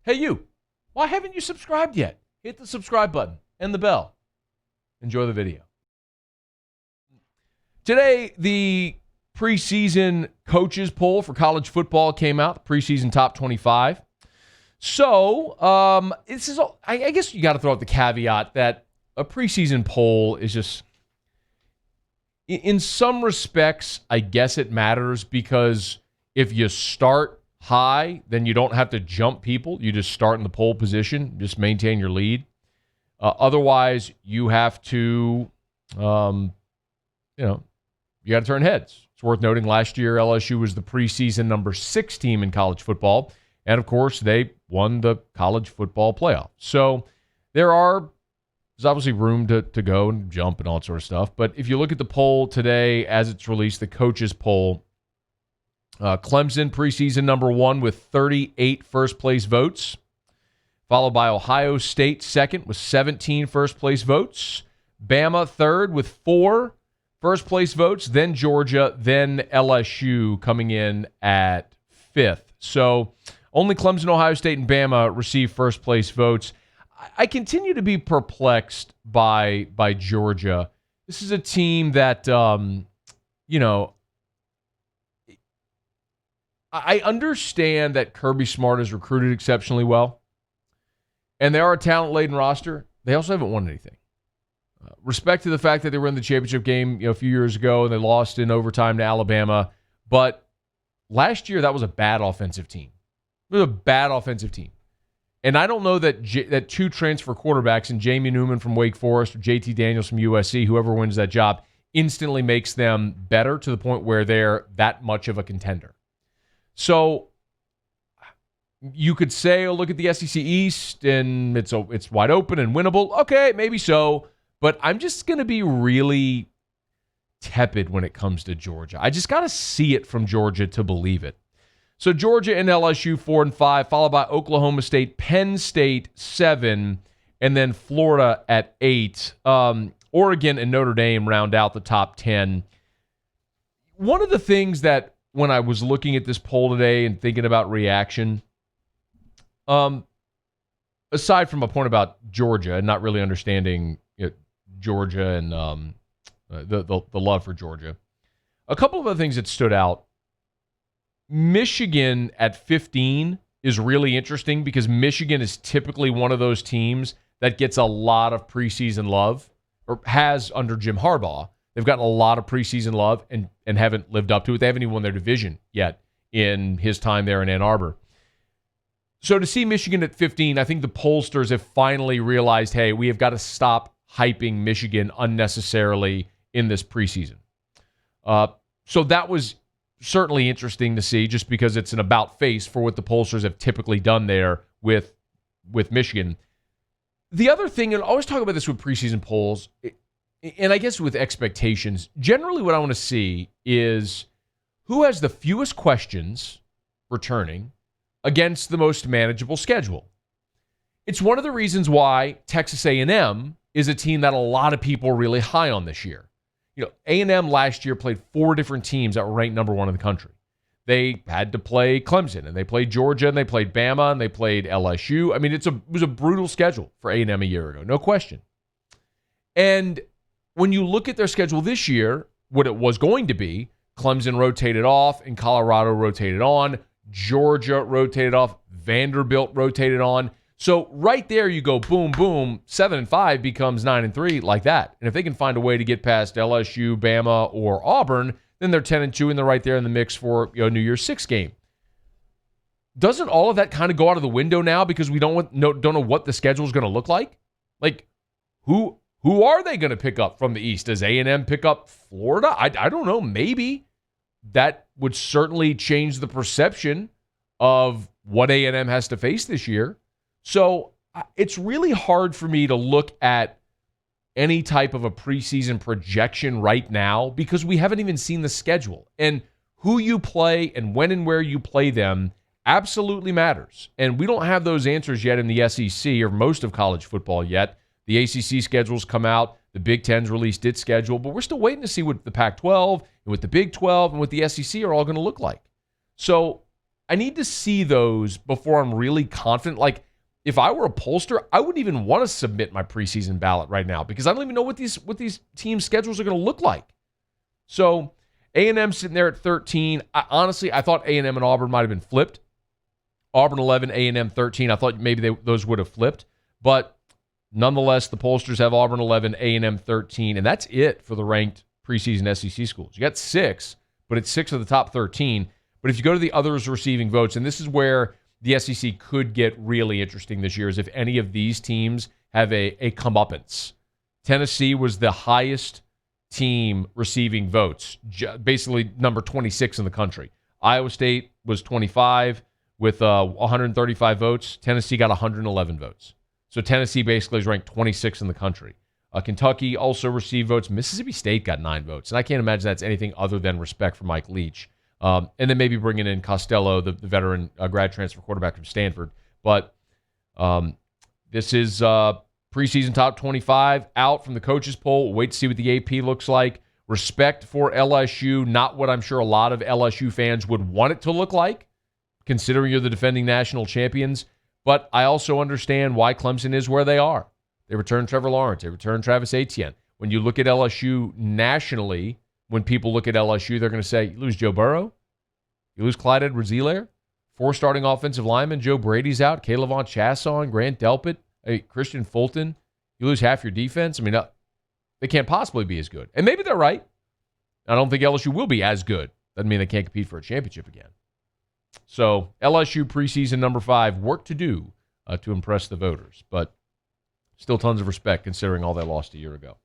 Hey, you, why haven't you subscribed yet? Hit the subscribe button and the bell. Enjoy the video. Today, the preseason coaches poll for college football came out, the preseason top 25. So, this is, I guess you got to throw out the caveat that a preseason poll is just, in some respects, I guess it matters because if you start high, then you don't have to jump people. You just start in the pole position, just maintain your lead. Otherwise, you have to, you got to turn heads. It's worth noting last year, LSU was the preseason number 6 team in college football. And, of course, they won the college football playoff. So there's obviously room to go and jump and all that sort of stuff. But if you look at the poll today as it's released, the coaches poll, Clemson preseason number 1 with 38 first-place votes, followed by Ohio State second with 17 first-place votes, Bama third with 4 first-place votes, then Georgia, then LSU coming in at 5th. So only Clemson, Ohio State, and Bama received first-place votes. I continue to be perplexed by Georgia. This is a team that, I understand that Kirby Smart has recruited exceptionally well, and they are a talent-laden roster. They also haven't won anything. Respect to the fact that they were in the championship game a few years ago, and they lost in overtime to Alabama. But last year, that was a bad offensive team. It was a bad offensive team. And I don't know that that 2 transfer quarterbacks, and Jamie Newman from Wake Forest or JT Daniels from USC, whoever wins that job, instantly makes them better to the point where they're that much of a contender. So you could say, oh, look at the SEC East, and it's wide open and winnable. Okay, maybe so. But I'm just going to be really tepid when it comes to Georgia. I just got to see it from Georgia to believe it. So Georgia and LSU 4 and 5, followed by Oklahoma State, Penn State 7, and then Florida at 8. Oregon and Notre Dame round out the top 10. One of the things that when I was looking at this poll today and thinking about reaction, aside from a point about Georgia and not really understanding Georgia and the love for Georgia, a couple of other things that stood out. Michigan at 15 is really interesting because Michigan is typically one of those teams that gets a lot of preseason love, or has under Jim Harbaugh. They've gotten a lot of preseason love and haven't lived up to it. They haven't even won their division yet in his time there in Ann Arbor. So to see Michigan at 15, I think the pollsters have finally realized, hey, we have got to stop hyping Michigan unnecessarily in this preseason. So that was certainly interesting to see, just because it's an about face for what the pollsters have typically done there with Michigan. The other thing, and I always talk about this with preseason polls, and I guess with expectations, generally what I want to see is who has the fewest questions returning against the most manageable schedule. It's one of the reasons why Texas A&M is a team that a lot of people are really high on this year. A&M last year played 4 different teams that were ranked number 1 in the country. They had to play Clemson, and they played Georgia, and they played Bama, and they played LSU. I mean, it was a brutal schedule for A&M a year ago, no question. And when you look at their schedule this year, what it was going to be, Clemson rotated off, and Colorado rotated on, Georgia rotated off, Vanderbilt rotated on. So right there you go, boom, boom, 7-5 becomes 9-3 like that. And if they can find a way to get past LSU, Bama, or Auburn, then they're 10-2 and they're right there in the mix for New Year's 6 game. Doesn't all of that kind of go out of the window now because we don't know what the schedule is going to look like? Like, who are they going to pick up from the East? Does A&M pick up Florida? I don't know. Maybe. That would certainly change the perception of what A&M has to face this year. So it's really hard for me to look at any type of a preseason projection right now because we haven't even seen the schedule. And who you play and when and where you play them absolutely matters. And we don't have those answers yet in the SEC or most of college football yet. The ACC schedule's come out. The Big Ten's released its schedule. But we're still waiting to see what the Pac-12 and what the Big 12 and what the SEC are all going to look like. So I need to see those before I'm really confident. Like, if I were a pollster, I wouldn't even want to submit my preseason ballot right now because I don't even know what these team schedules are going to look like. So A&M sitting there at 13. Honestly, I thought A&M and Auburn might have been flipped. Auburn 11, A&M 13. I thought maybe those would have flipped. But nonetheless, the pollsters have Auburn 11, A&M 13. And that's it for the ranked preseason SEC schools. You got 6, but it's 6 of the top 13. But if you go to the others receiving votes, and this is where the SEC could get really interesting this year, is if any of these teams have a comeuppance. Tennessee was the highest team receiving votes, basically number 26 in the country. Iowa State was 25 with 135 votes. Tennessee got 111 votes. So Tennessee basically is ranked 26 in the country. Kentucky also received votes. Mississippi State got 9 votes. And I can't imagine that's anything other than respect for Mike Leach. And then maybe bringing in Costello, the veteran grad transfer quarterback from Stanford. But this is preseason top 25 out from the coaches poll. We'll wait to see what the AP looks like. Respect for LSU, not what I'm sure a lot of LSU fans would want it to look like, considering you're the defending national champions. But I also understand why Clemson is where they are. They returned Trevor Lawrence. They returned Travis Etienne. When you look at LSU nationally, when people look at LSU, they're going to say, you lose Joe Burrow, you lose Clyde Edwards-Helaire, 4 starting offensive linemen, Joe Brady's out, Caleb Chasson, Grant Delpit, Christian Fulton, you lose half your defense. I mean, they can't possibly be as good. And maybe they're right. I don't think LSU will be as good. Doesn't mean they can't compete for a championship again. So LSU preseason number 5, work to do to impress the voters. But still tons of respect considering all they lost a year ago.